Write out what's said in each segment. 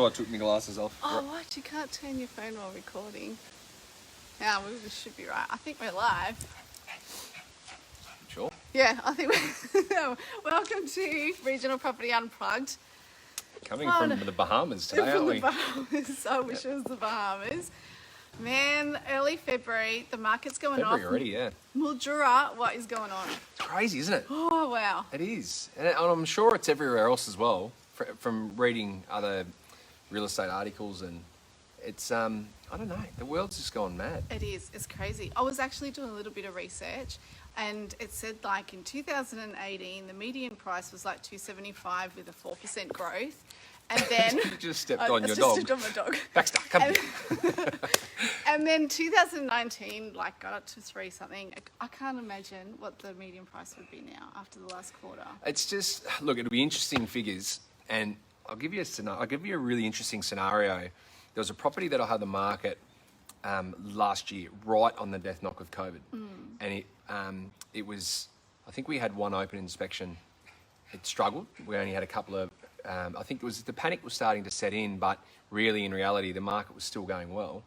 why I took my glasses off. Oh, what? You can't turn your phone while recording. Yeah, we should be right. I think we're live. Sure. Yeah, I think we're... Welcome to Regional Property Unplugged. Coming from the Bahamas today, aren't we? From the Bahamas. I wish it was the Bahamas. Man, early February, the market's going off. February already, yeah. Mildura, what is going on? It's crazy, isn't it? Oh, wow. It is. And I'm sure it's everywhere else as well, from reading other real estate articles, and it's, I don't know, the world's just gone mad. It is. It's crazy. I was actually doing a little bit of research, and it said like in 2018, the median price was like $275 with a 4% growth. And then you just stepped on your dog. Just stepped on my dog. Baxter, come here. And then 2019, like got up to 3 something. I can't imagine what the median price would be now after the last quarter. It's just, look, it'll be interesting figures, and I'll give you a really interesting scenario. There was a property that I had on the market last year, right on the death knock of COVID, and it was, I think we had one open inspection. It struggled. We only had a couple of. I think it was the panic was starting to set in, but really, in reality, the market was still going well.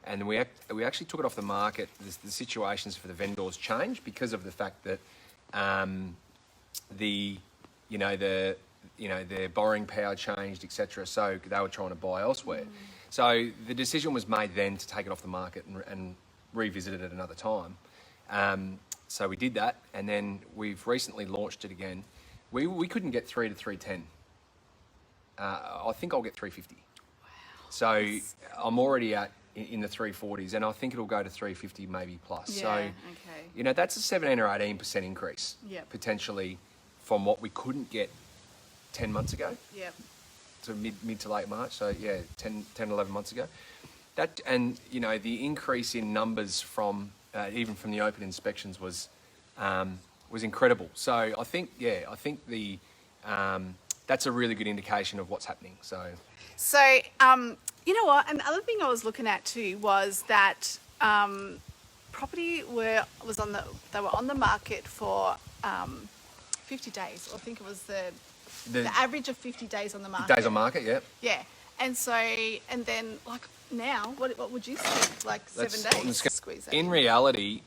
And we actually took it off the market. The situations for the vendors changed because of the fact that their borrowing power changed, etc. So they were trying to buy elsewhere. So the decision was made then to take it off the market and revisit it at another time. So we did that, and then we've recently launched it again. We couldn't get 3 to 310. I think I'll get 350. Wow. So I'm already in the 340s, and I think it'll go to 350 maybe plus. Yeah, so, okay. That's a 17 or 18% increase potentially from what we couldn't get 10 months ago. Yep. So mid to late March. So 10, 11 months ago. That, and the increase in numbers from even from the open inspections was incredible. So I think the that's a really good indication of what's happening. So you know what? And the other thing I was looking at too was that property were on the market for 50 days. I think it was the average of 50 days on the market. Days on market, yeah. Yeah, and so then like now, what would you say? Like 7 days? Squeeze that in reality,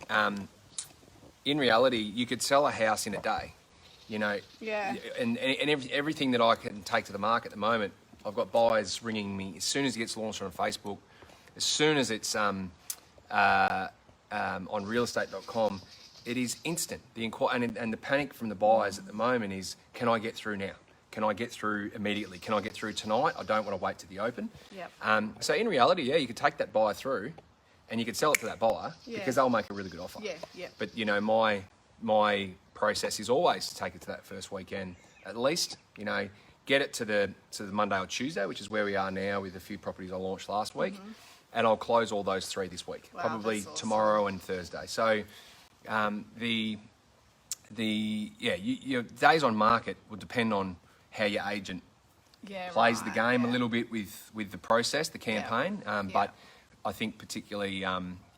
you could sell a house in a day. Yeah. And everything that I can take to the market at the moment, I've got buyers ringing me as soon as it gets launched on Facebook, as soon as it's on realestate.com, it is instant. And the panic from the buyers at the moment is, can I get through now? Can I get through immediately? Can I get through tonight? I don't want to wait to the open. Yep. So in reality, you could take that buyer through, and you could sell it to that buyer because they'll make a really good offer. Yeah, yeah. But my process is always to take it to that first weekend at least. Get it to the Monday or Tuesday, which is where we are now with a few properties I launched last week, and I'll close all those 3 this week, wow, probably awesome. Tomorrow and Thursday. So your days on market will depend on how your agent plays the game a little bit with the process, the campaign. But I think particularly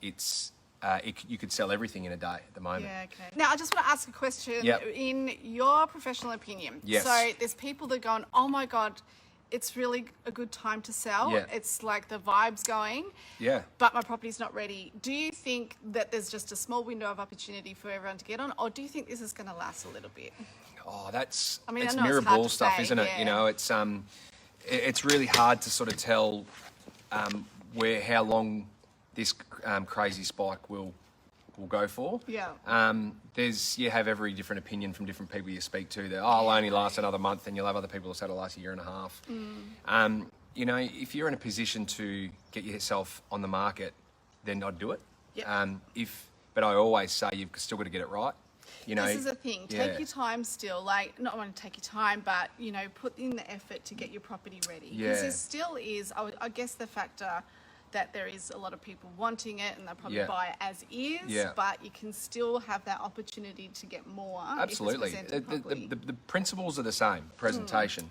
you could sell everything in a day at the moment. Yeah, okay. Now, I just want to ask a question. Yep. In your professional opinion, yes. So there's people that are going, oh my God, it's really a good time to sell. Yeah. It's like the vibe's going. Yeah. But my property's not ready. Do you think that there's just a small window of opportunity for everyone to get on, or do you think this is going to last a little bit? Oh, it's I know mirror it's hard ball to stuff, say, isn't it? It's really hard to sort of tell how long this crazy spike will go for. Yeah. You have every different opinion from different people you speak to. That it'll only last another month, and you'll have other people who say it'll last a year and a half. If you're in a position to get yourself on the market, then I'd do it. Yep. But I always say you've still got to get it right. This is the thing. Take your time still. Like, not want to take your time, but, put in the effort to get your property ready. Because there still is, I guess, the factor that there is a lot of people wanting it, and they'll probably buy it as is, but you can still have that opportunity to get more. Absolutely. The principles are the same. Presentation.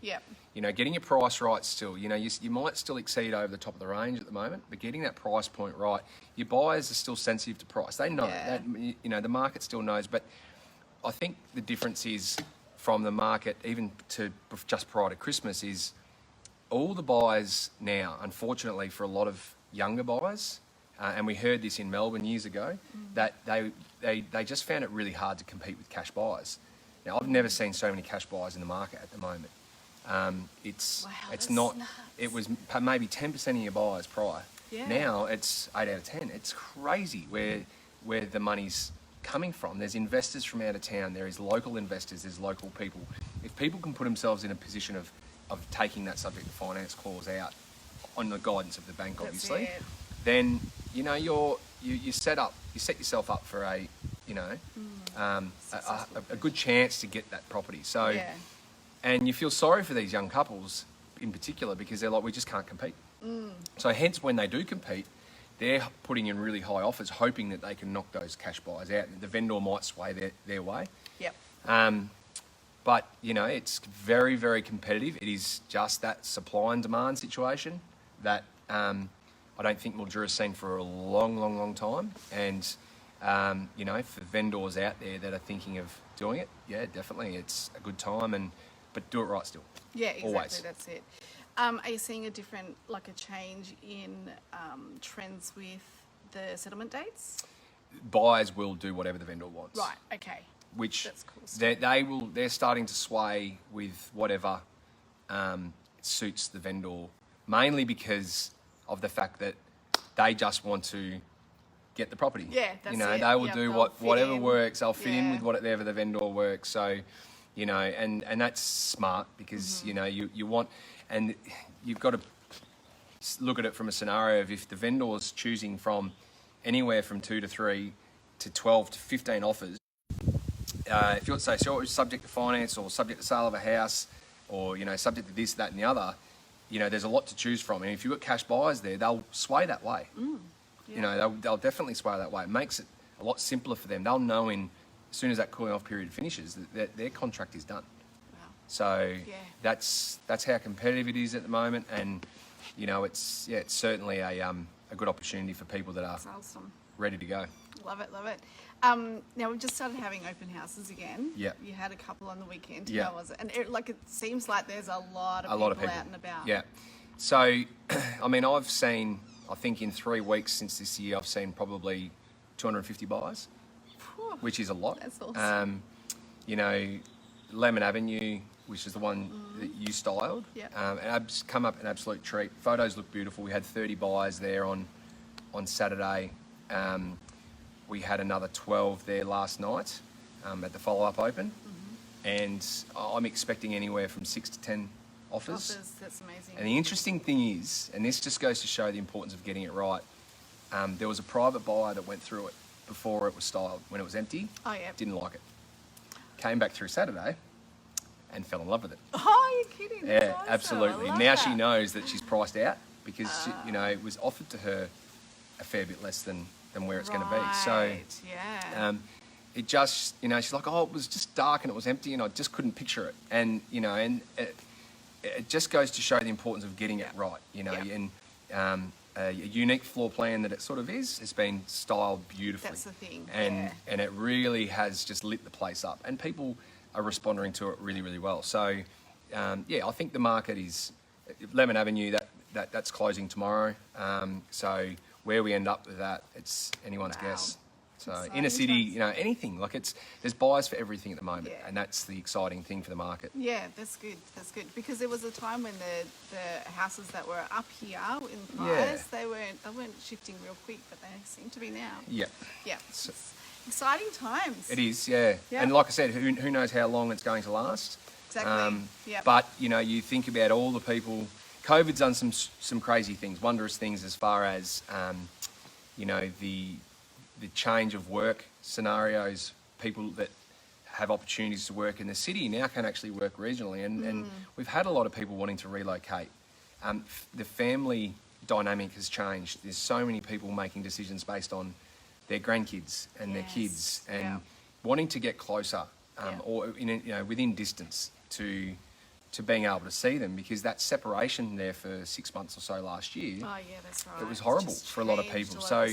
Getting your price right still. You might still exceed over the top of the range at the moment, but getting that price point right. Your buyers are still sensitive to price. They know that. The market still knows, but I think the difference is from the market, even to just prior to Christmas, is all the buyers now, unfortunately for a lot of younger buyers, and we heard this in Melbourne years ago, that they just found it really hard to compete with cash buyers. Now, I've never seen so many cash buyers in the market at the moment. It's not. Nuts. It was maybe 10% of your buyers prior. Yeah. Now it's 8 out of 10. It's crazy where the money's coming from. There's investors from out of town. There is local investors. There's local people. If people can put themselves in a position of taking that subject to finance clause out on the guidance of the bank, obviously, then you set yourself up for a good chance to get that property. So, and you feel sorry for these young couples in particular because they're like, we just can't compete. So hence when they do compete, they're putting in really high offers, hoping that they can knock those cash buyers out. The vendor might sway their way. Yep. But, it's very, very competitive. It is just that supply and demand situation that I don't think Mildura's seen for a long, long, long time. And, for vendors out there that are thinking of doing it, yeah, definitely it's a good time, but do it right still. Yeah, exactly. Always. That's it. Are you seeing a change in trends with the settlement dates? Buyers will do whatever the vendor wants. Right, okay. Which that's cool. they're starting to sway with whatever suits the vendor, mainly because of the fact that they just want to get the property. Yeah, that's it. They will do whatever works. They'll fit in with whatever the vendor works. So, and that's smart because you want, and you've got to look at it from a scenario of if the vendor is choosing from anywhere from 2 to 3 to 12 to 15 offers. If you're subject to finance or subject to sale of a house or, subject to this, that and the other, there's a lot to choose from. And if you've got cash buyers there, they'll sway that way. They'll definitely sway that way. It makes it a lot simpler for them. They'll know as soon as that cooling off period finishes that their contract is done. Wow. So that's how competitive it is at the moment. And, it's certainly a good opportunity for people that are ready to go. Love it. Now we've just started having open houses again. Yeah. You had a couple on the weekend. Yeah. How was it? And it seems like there's a lot of people out and about. Yeah. So, I've seen, I think in 3 weeks since this year, I've seen probably 250 buyers, which is a lot. That's awesome. Lemon Avenue, which is the one that you styled, it's come up an absolute treat. Photos look beautiful. We had 30 buyers there on Saturday. We had another 12 there last night at the follow-up open. And I'm expecting anywhere from 6 to 10 offers. That's amazing. And the interesting thing is, and this just goes to show the importance of getting it right, there was a private buyer that went through it before it was styled, when it was empty. Oh, yeah. Didn't like it. Came back through Saturday and fell in love with it. Oh, you're kidding. Yeah, That's awesome. absolutely. Now she knows that she's priced out because, it was offered to her a fair bit less than where it's going to be. So, it just, she's like, oh, it was just dark and it was empty and I just couldn't picture it. And, it just goes to show the importance of getting it right, and a unique floor plan that it sort of is has been styled beautifully. That's the thing. And it really has just lit the place up and people are responding to it really, really well. So, I think the market is, Lemon Avenue, that's closing tomorrow. So where we end up with that, it's anyone's guess. So inner city, anything, there's buyers for everything at the moment, and that's the exciting thing for the market. Yeah, that's good. Because there was a time when the houses that were up here in price, they weren't shifting real quick, but they seem to be now. Yeah. So, exciting times. It is, yeah. And like I said, who knows how long it's going to last. Exactly. But you think about all the people. COVID's done some crazy things, wondrous things as far as the change of work scenarios. People that have opportunities to work in the city now can actually work regionally, and we've had a lot of people wanting to relocate. The family dynamic has changed. There's so many people making decisions based on their grandkids and their kids, and wanting to get closer or within distance to being able to see them, because that separation there for 6 months or so last year, that's right. it was horrible for a lot of people. So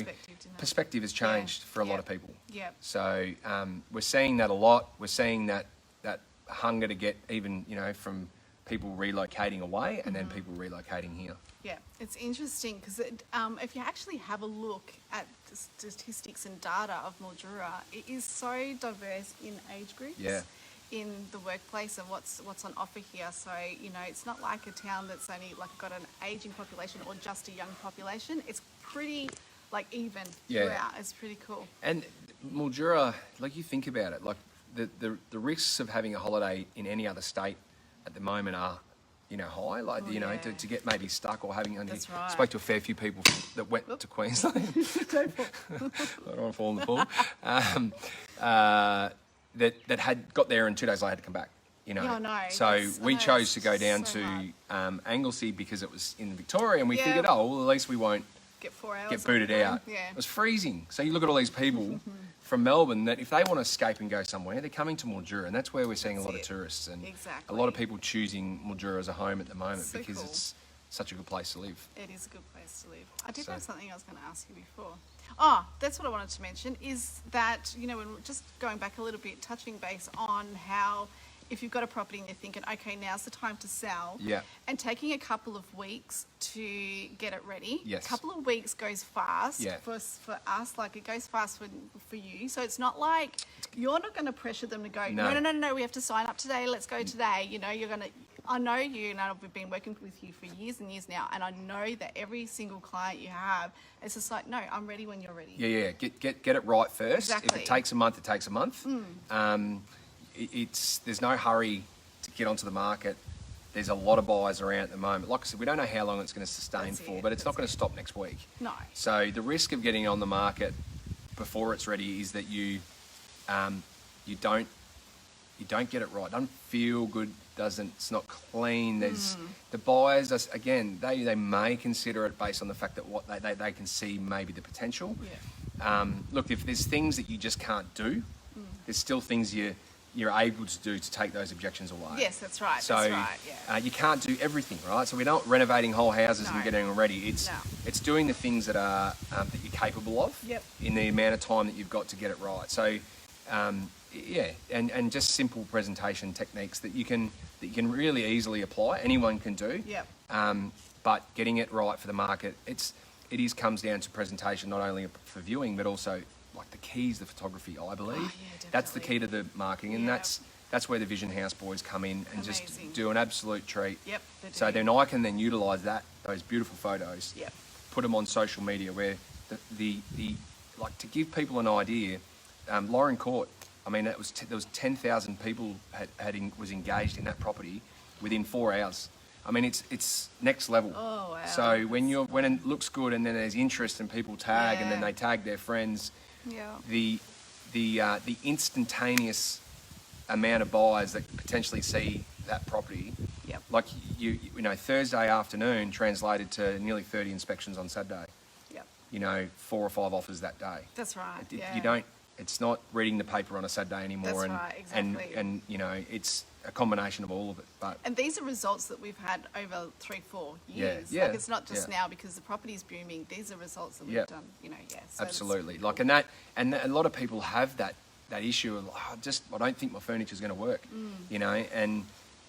perspective has changed for a lot of people. So we're seeing that a lot. We're seeing that hunger to get even, from people relocating away and then people relocating here. Yeah, it's interesting because if you actually have a look at the statistics and data of Mildura, it is so diverse in age groups. Yeah. In the workplace and what's on offer here. So, you know, it's not like a town that's only like got an aging population or just a young population. It's pretty like even throughout. It's pretty cool. And Mildura, like you think about it, like the risks of having a holiday in any other state at the moment are, you know, high. Like, to get maybe stuck or having. That's right. Spoke to a fair few people that went to Queensland. I don't want to fall in the pool. That had got there and 2 days later had to come back, you know. Yeah, I know. So we chose to go down to Anglesey because it was in Victoria, and we figured, well, at least we won't get 4 hours. Get booted out. Yeah. It was freezing. So you look at all these people from Melbourne that if they want to escape and go somewhere, they're coming to Mildura, and that's where we're seeing a lot of tourists and a lot of people choosing Mildura as a home at the moment because it's such a good place to live. It is a good place to live. I did have something I was going to ask you before. Oh, that's what I wanted to mention is that, you know, when we're just going back a little bit, touching base on how if you've got a property and you're thinking, okay, now's the time to sell, and taking a couple of weeks to get it ready. Yes. A couple of weeks goes fast for us, like it goes fast for you. So it's not like you're not going to pressure them to go, no, we have to sign up today, let's go today. You know, you're going to, I know you, and I've been working with you for years and years now, and I know that every single client you have, it's just like, no, I'm ready when you're ready. Yeah. Get it right first. Exactly. If it takes a month, it takes a month. There's no hurry to get onto the market. There's a lot of buyers around at the moment. Like I said, we don't know how long it's going to sustain for, but it's not going to stop next week. No. So the risk of getting on the market before it's ready is that you don't get it right. It doesn't feel good. It's not clean. There's the buyers. Again, they may consider it based on the fact that what they can see maybe the potential. Yeah. Look, if there's things that you just can't do, there's still things you're able to do to take those objections away. Yes, that's right. So that's right, yeah. You can't do everything, right? So we're not renovating whole houses and getting them ready. It's doing the things that are that you're capable of in the amount of time that you've got to get it right. So and just simple presentation techniques that you can really easily apply. Anyone can do. Yep. But getting it right for the market, it comes down to presentation, not only for viewing but also like the keys, the photography. I believe that's the key to the marketing, and that's where the Vision House boys come in and just do an absolute treat. Yep. So then I can then utilise those beautiful photos. Yep. Put them on social media where the like to give people an idea. Lauren Court. I mean, there was 10,000 people was engaged in that property within 4 hours. I mean, it's next level. Oh wow! So when it looks good and then there's interest and people tag and then they tag their friends. Yeah. The instantaneous amount of buyers that potentially see that property. Yep. Like you know, Thursday afternoon translated to nearly 30 inspections on Saturday. Yep. You know, 4 or 5 offers that day. That's right. You don't. It's not reading the paper on a Saturday anymore. That's right, exactly. And you know, it's a combination of all of it. And these are results that we've had over 3-4 years. Yeah. Like it's not just now because the property is booming. These are results that we've done. You know, So absolutely. Like and a lot of people have that issue of I don't think my furniture's going to work. You know, and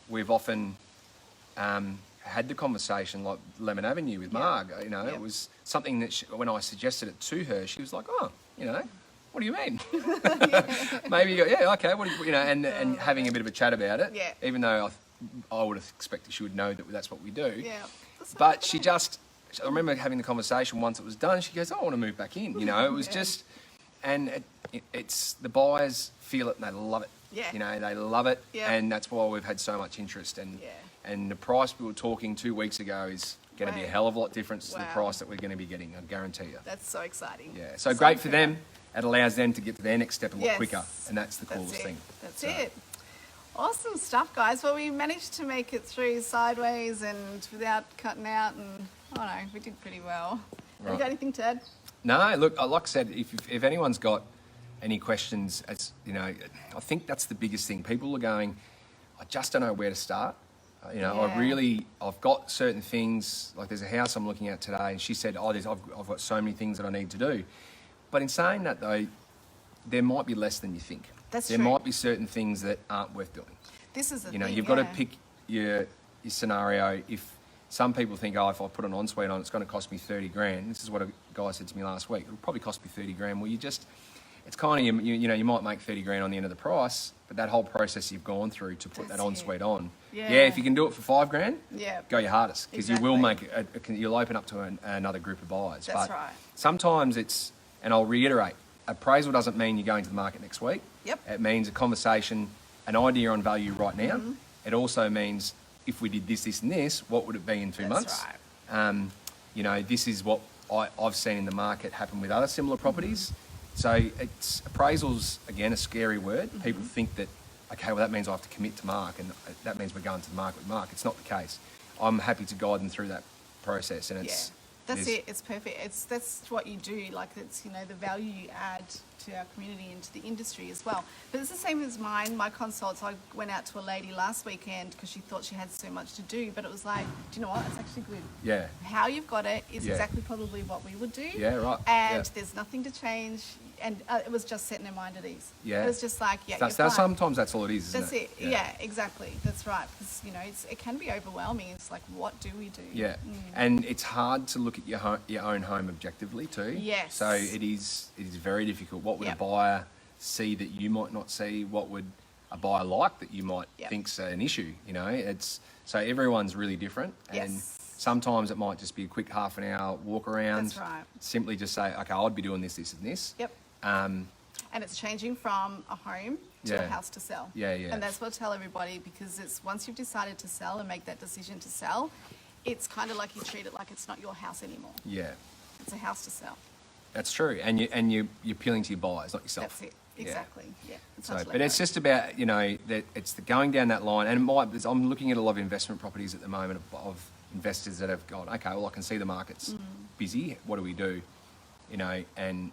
we've often had the conversation like Lemon Avenue with Marg. You know, it was something that when I suggested it to her, she was like, oh, you know. What do you mean? Maybe you go, okay. What do you know? And having a bit of a chat about it. Yeah. Even though I would have expected she would know that that's what we do. Yeah. But I remember having the conversation once it was done. She goes, I want to move back in. You know, it was just, and it's the buyers feel it and they love it. Yeah. You know, they love it, Yeah. and that's why we've had so much interest. And the price we were talking 2 weeks ago is going to be a hell of a lot different to the price that we're going to be getting. I guarantee you. That's so exciting. Yeah. So great for them. It allows them to get to their next step a lot quicker, and that's the coolest thing. That's it. Awesome stuff, guys. Well, we managed to make it through sideways and without cutting out, and we did pretty well. Have you got anything to add? No, look, like I said, if anyone's got any questions, as you know, I think that's the biggest thing. People are going, I just don't know where to start. You know, I've got certain things, like there's a house I'm looking at today, and she said, I've got so many things that I need to do. But in saying that, though, there might be less than you think. That's true. There might be certain things that aren't worth doing. This is the thing. You know, thing, you've got to pick your your scenario, if some people think, oh, if I put an ensuite on, it's going to cost me 30 grand. This is what a guy said to me last week. It'll probably cost me 30 grand. Well, it's kind of, you know, you might make 30 grand on the end of the price, but that whole process you've gone through to put that ensuite on. Yeah, if you can do it for 5 grand, go your hardest, because you will make you'll open up to another group of buyers. That's right. Sometimes it's, and I'll reiterate, appraisal doesn't mean you're going to the market next week. Yep. It means a conversation, an idea on value right now. It also means if we did this, this, and this, what would it be in 2 months? Right. You know, this is what I've seen in the market happen with other similar properties. So it's appraisal's, again, a scary word. People think that, okay, well, that means I have to commit to Mark, and that means we're going to the market with Mark. It's not the case. I'm happy to guide them through that process, and it's... That's it. It's perfect. That's what you do. Like, it's, you know, the value you add to our community and to the industry as well. But it's the same as mine. My consults, I went out to a lady last weekend because she thought she had so much to do, but it was like, do you know what? It's actually good. Yeah. How you've got it is exactly probably what we would do. Yeah, right. And there's nothing to change. And it was just setting her mind at ease. Yeah. It was just like, sometimes that's all it is, isn't it? That's it. Yeah, exactly. That's right. Because, you know, it can be overwhelming. It's like, what do we do? Yeah. And it's hard to look at your own home objectively too. Yes. So it is very difficult. What would a buyer see that you might not see? What would a buyer like that you might think's an issue? You know, so everyone's really different. And sometimes it might just be a quick half an hour walk around. That's right. Simply just say, okay, I'd be doing this, this, and this. Yep. And it's changing from a home to a house to sell. Yeah, yeah. And that's what I tell everybody, because it's once you've decided to sell and make that decision to sell, it's kind of like you treat it like it's not your house anymore. Yeah. It's a house to sell. That's true. And you're appealing to your buyers, not yourself. That's it. Exactly. Yeah. So, but it's just about, you know, that it's the going down that line. And I'm looking at a lot of investment properties at the moment of investors that have gone, okay, well, I can see the market's busy. What do we do? You know, and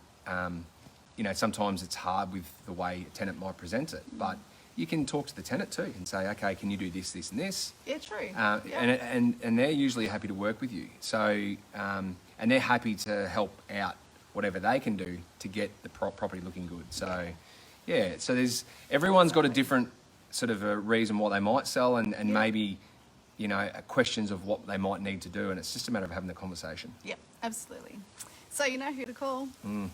you know, sometimes it's hard with the way a tenant might present it, but you can talk to the tenant too and say, okay, can you do this, this, and this? Yeah, true. And they're usually happy to work with you. So, and they're happy to help out whatever they can do to get the property looking good. So, yeah, so everyone's got a different sort of a reason why they might sell, and maybe, you know, questions of what they might need to do, and it's just a matter of having the conversation. Yep, absolutely. So you know who to call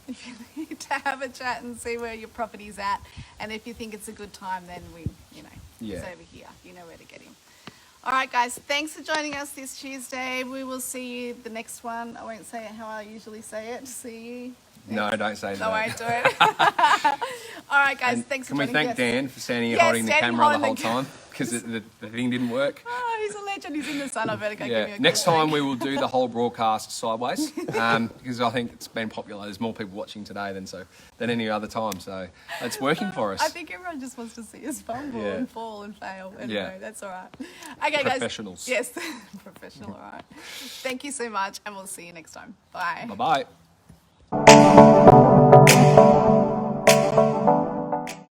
if you need to have a chat and see where your property's at. And if you think it's a good time, then it's over here. You know where to get him. All right, guys, thanks for joining us this Tuesday. We will see you the next one. I won't say it how I usually say it. See you. No, don't say that. No, I won't do it. All right, guys, thanks for joining us. Can we thank Dan for standing here holding the camera the whole time? Because the thing didn't work. Oh, he's a legend. He's in the sun. I better go give him a Next time we will do the whole broadcast sideways, because I think it's been popular. There's more people watching today than any other time. So it's working for us. I think everyone just wants to see us fumble and fall and fail. Anyway, that's all right. Okay, guys. Professionals. Yes, professional. All right. Thank you so much, and we'll see you next time. Bye. Bye-bye.